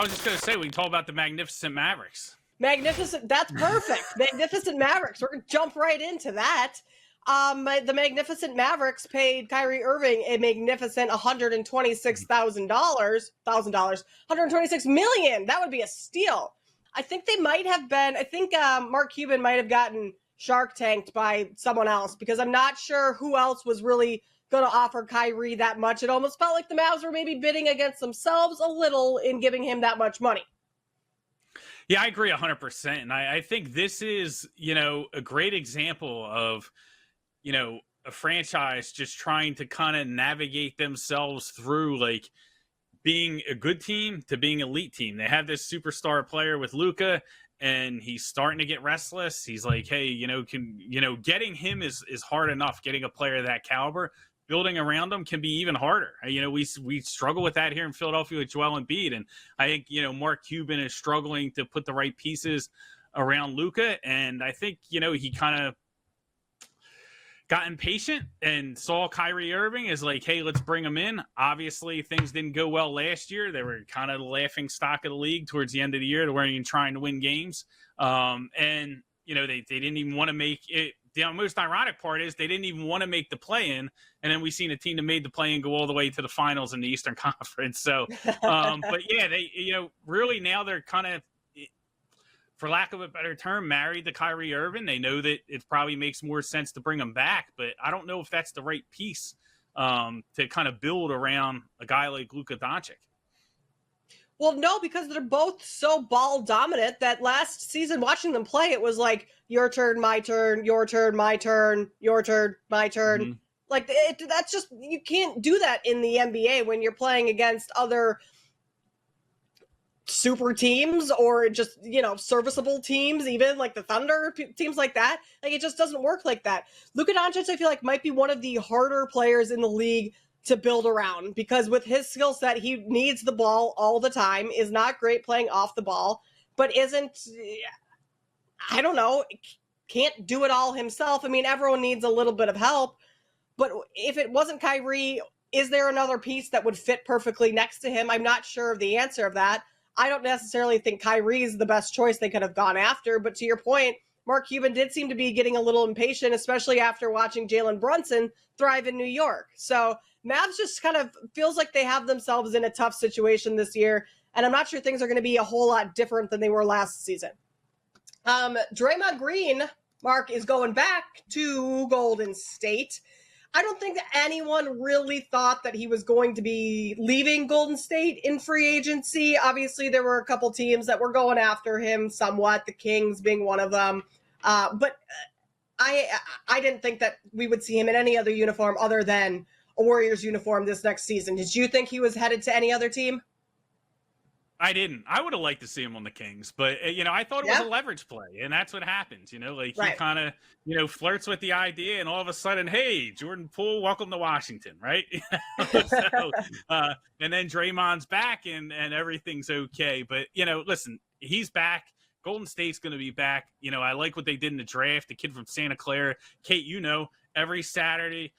I was just going to say, we can talk about the Magnificent Mavericks. Magnificent. That's perfect. Magnificent Mavericks. We're going to jump right into that. The Magnificent Mavericks paid Kyrie Irving a magnificent $126 million. That would be a steal. I think they might have been, Mark Cuban might have gotten Shark Tanked by someone else, because I'm not sure who else was really going to offer Kyrie that much. It almost felt like the Mavs were maybe bidding against themselves a little in giving him that much money. Yeah, I agree 100%. And I think this is, a great example of, a franchise just trying to kind of navigate themselves through like being a good team to being elite team. They have this superstar player with Luka, and he's starting to get restless. He's like, hey, getting him is hard enough. Getting a player of that caliber, building around him can be even harder. We struggle with that here in Philadelphia with Joel Embiid, and I think Mark Cuban is struggling to put the right pieces around Luka, and I think he kind of got impatient and saw Kyrie Irving as like, hey, let's bring him in. Obviously, things didn't go well last year. They were kind of the laughing stock of the league towards the end of the year. They weren't even trying to win games. And, they didn't even want to make it. The most ironic part is they didn't even want to make the play-in, and then we seen a team that made the play-in go all the way to the finals in the Eastern Conference. So, but yeah, they, really now they're kind of, for lack of a better term, married to Kyrie Irving. They know that it probably makes more sense to bring him back, but I don't know if that's the right piece to kind of build around a guy like Luka Doncic. Well, no, because they're both so ball dominant that last season watching them play, it was like your turn, my turn, your turn, my turn, your turn, my turn. Mm-hmm. Like that's just, you can't do that in the NBA when you're playing against other super teams or just, serviceable teams, even like the Thunder, teams like that. Like it just doesn't work like that. Luka Doncic, I feel like, might be one of the harder players in the league to build around, because with his skill set, he needs the ball all the time, is not great playing off the ball, but can't do it all himself. I mean, everyone needs a little bit of help, but if it wasn't Kyrie, is there another piece that would fit perfectly next to him? I'm not sure of the answer of that. I don't necessarily think Kyrie is the best choice they could have gone after, but to your point, Mark Cuban did seem to be getting a little impatient, especially after watching Jalen Brunson thrive in New York. So Mavs just kind of feels like they have themselves in a tough situation this year, and I'm not sure things are going to be a whole lot different than they were last season. Draymond Green, Mark, is going back to Golden State. I don't think that anyone really thought that he was going to be leaving Golden State in free agency. Obviously, there were a couple teams that were going after him somewhat, the Kings being one of them. But I didn't think that we would see him in any other uniform other than a Warriors uniform this next season. Did you think he was headed to any other team? I didn't. I would have liked to see him on the Kings, but I thought it was a leverage play, and that's what happens. He kind of, flirts with the idea, and all of a sudden, hey, Jordan Poole, welcome to Washington, right? So, and then Draymond's back, and everything's okay. But listen, he's back. Golden State's going to be back. I like what they did in the draft. The kid from Santa Clara, Kate. Every Saturday,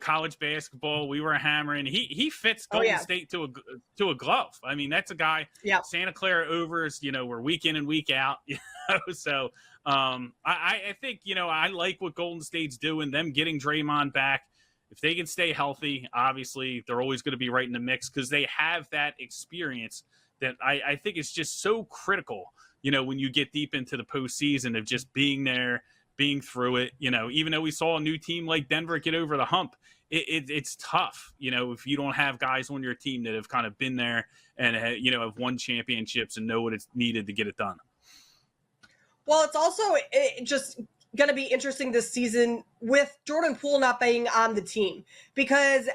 college basketball, we were hammering. He fits Golden State to a glove. I mean, that's a guy. Yeah. Santa Clara overs, we're week in and week out. So I think I like what Golden State's doing. Them getting Draymond back. If they can stay healthy, obviously they're always going to be right in the mix because they have that experience that I think is just so critical. When you get deep into the postseason of just being there, being through it, even though we saw a new team like Denver get over the hump, it's tough, if you don't have guys on your team that have kind of been there and, have won championships and know what it's needed to get it done. Well, it's also just going to be interesting this season with Jordan Poole not being on the team, because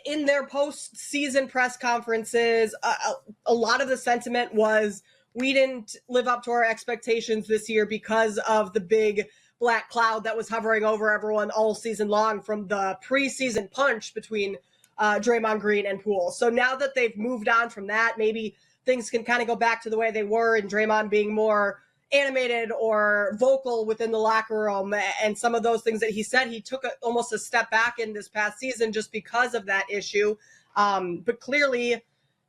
in their post-season press conferences, a lot of the sentiment was, we didn't live up to our expectations this year because of the big black cloud that was hovering over everyone all season long from the preseason punch between Draymond Green and Poole. So now that they've moved on from that, maybe things can kind of go back to the way they were, and Draymond being more animated or vocal within the locker room. And some of those things that he said, he took almost a step back in this past season just because of that issue. But clearly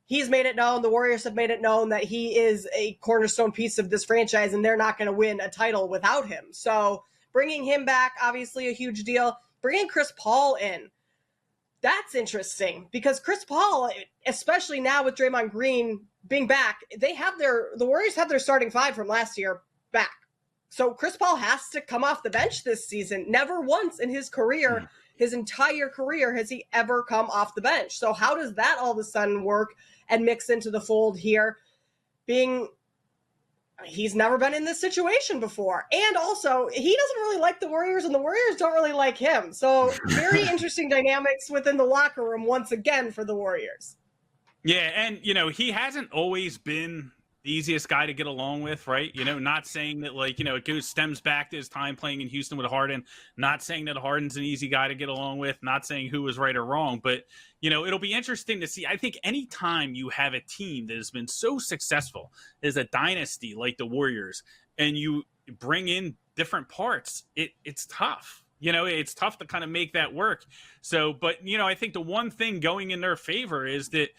he's made it known, the Warriors have made it known that he is a cornerstone piece of this franchise and they're not going to win a title without him. So bringing him back, obviously a huge deal. Bringing Chris Paul in, that's interesting because Chris Paul, especially now with Draymond Green being back, the Warriors have their starting five from last year back. So Chris Paul has to come off the bench this season. Never once in his career, his entire career, has he ever come off the bench. So how does that all of a sudden work and mix into the fold here? He's never been in this situation before. And also, he doesn't really like the Warriors, and the Warriors don't really like him. So very interesting dynamics within the locker room once again for the Warriors. Yeah, and, he hasn't always been the easiest guy to get along with, right? Not saying that, it stems back to his time playing in Houston with Harden, not saying that Harden's an easy guy to get along with, not saying who was right or wrong, but, it'll be interesting to see. I think anytime you have a team that has been so successful as a dynasty like the Warriors, and you bring in different parts, it's tough. It's tough to kind of make that work. So, but, I think the one thing going in their favor is that,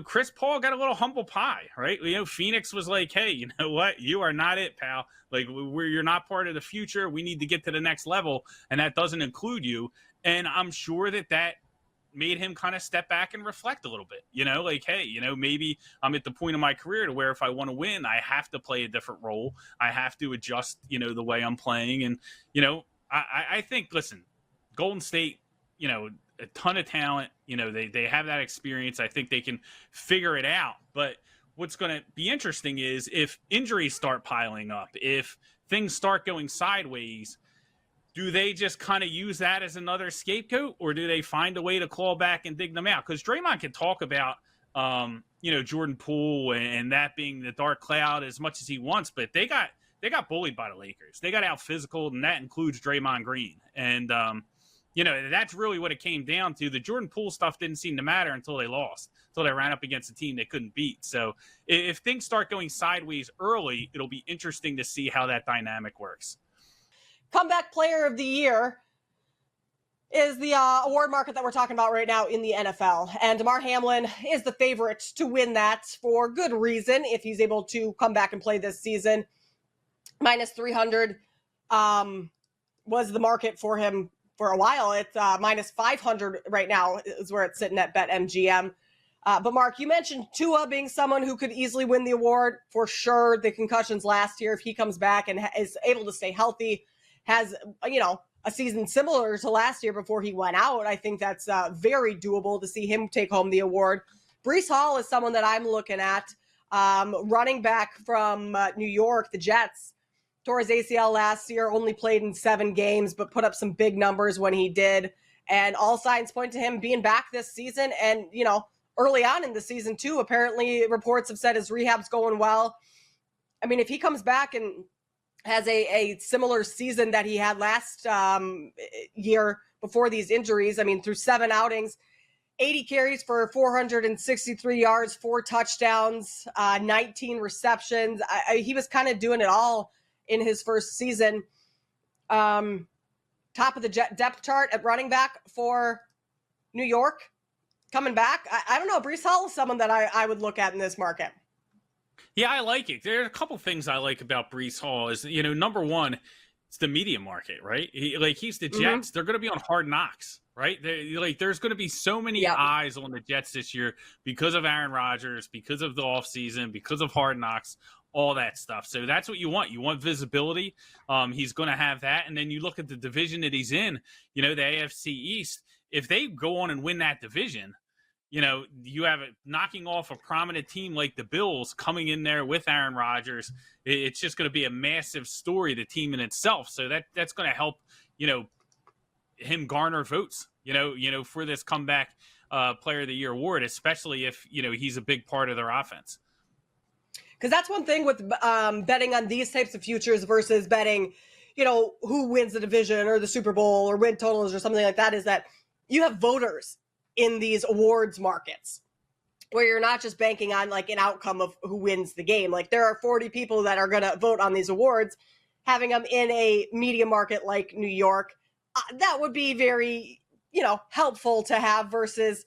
Chris Paul got a little humble pie, right? Phoenix was like, hey, you know what? You are not it, pal. You're not part of the future. We need to get to the next level. And that doesn't include you. And I'm sure that made him kind of step back and reflect a little bit, hey, maybe I'm at the point of my career to where if I want to win, I have to play a different role. I have to adjust, the way I'm playing. And, I think, listen, Golden State, a ton of talent, they have that experience. I think they can figure it out. But what's going to be interesting is if injuries start piling up, if things start going sideways, do they just kind of use that as another scapegoat, or do they find a way to claw back and dig them out? Because Draymond can talk about, Jordan Poole and that being the dark cloud as much as he wants, but they got bullied by the Lakers. They got out physical, and that includes Draymond Green. And, that's really what it came down to. The Jordan Poole stuff didn't seem to matter until they lost, until they ran up against a team they couldn't beat. So if things start going sideways early, it'll be interesting to see how that dynamic works. Comeback Player of the Year is the award market that we're talking about right now in the NFL. And DeMar Hamlin is the favorite to win that for good reason if he's able to come back and play this season. Minus 300 was the market for him for a while. It's minus 500 right now is where it's sitting at BetMGM. But Mark, you mentioned Tua being someone who could easily win the award for sure. The concussions last year, if he comes back and is able to stay healthy, has, a season similar to last year before he went out. I think that's very doable to see him take home the award. Breece Hall is someone that I'm looking at. Running back from New York, the Jets. Tore his ACL last year, only played in 7 games, but put up some big numbers when he did. And all signs point to him being back this season. And, early on in the season too, apparently reports have said his rehab's going well. I mean, if he comes back and has a similar season that he had last year before these injuries, I mean, through 7 outings, 80 carries for 463 yards, 4 touchdowns, 19 receptions. He was kind of doing it all in his first season. Top of the depth chart at running back for New York. Coming back. I don't know. Breece Hall is someone that I would look at in this market. Yeah, I like it. There are a couple things I like about Breece Hall is, number one, it's the media market, right? He's the Jets. Mm-hmm. They're going to be on Hard Knocks, right? There's going to be so many eyes on the Jets this year because of Aaron Rodgers, because of the offseason, because of Hard Knocks, all that stuff. So that's what you want. You want visibility. He's going to have that. And then you look at the division that he's in, the AFC East. If they go on and win that division, you have it knocking off a prominent team like the Bills coming in there with Aaron Rodgers. It's just going to be a massive story, the team in itself. So that's going to help, him garner votes, for this comeback Player of the Year award, especially if, he's a big part of their offense. Because that's one thing with betting on these types of futures versus betting, who wins the division or the Super Bowl or win totals or something like that, is that you have voters in these awards markets where you're not just banking on like an outcome of who wins the game. Like there are 40 people that are going to vote on these awards. Having them in a media market like New York, that would be very, helpful to have versus,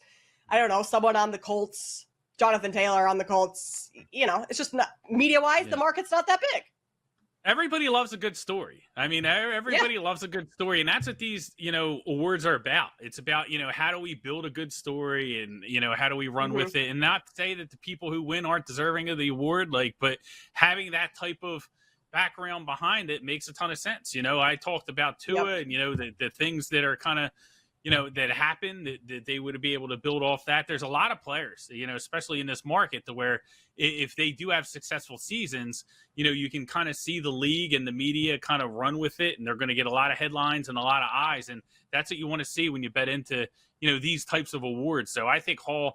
I don't know, someone on the Colts Jonathan Taylor on the Colts. You know, it's just not media-wise, the market's not that big. Everybody loves a good story. I mean, everybody loves a good story. And that's what these, awards are about. It's about, how do we build a good story and, how do we run with it? And not to say that the people who win aren't deserving of the award, but having that type of background behind it makes a ton of sense. I talked about Tua and, the things that are kind of, that happen, that they would be able to build off that. There's a lot of players, especially in this market, to where if they do have successful seasons, you can kind of see the league and the media kind of run with it, and they're going to get a lot of headlines and a lot of eyes. And that's what you want to see when you bet into, these types of awards. So I think Hall,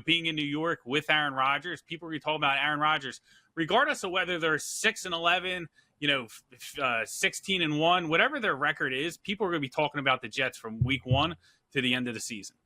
being in New York with Aaron Rodgers, people are going to talk about Aaron Rodgers, regardless of whether they're 6-11, 16-1, whatever their record is, people are going to be talking about the Jets from week 1 to the end of the season.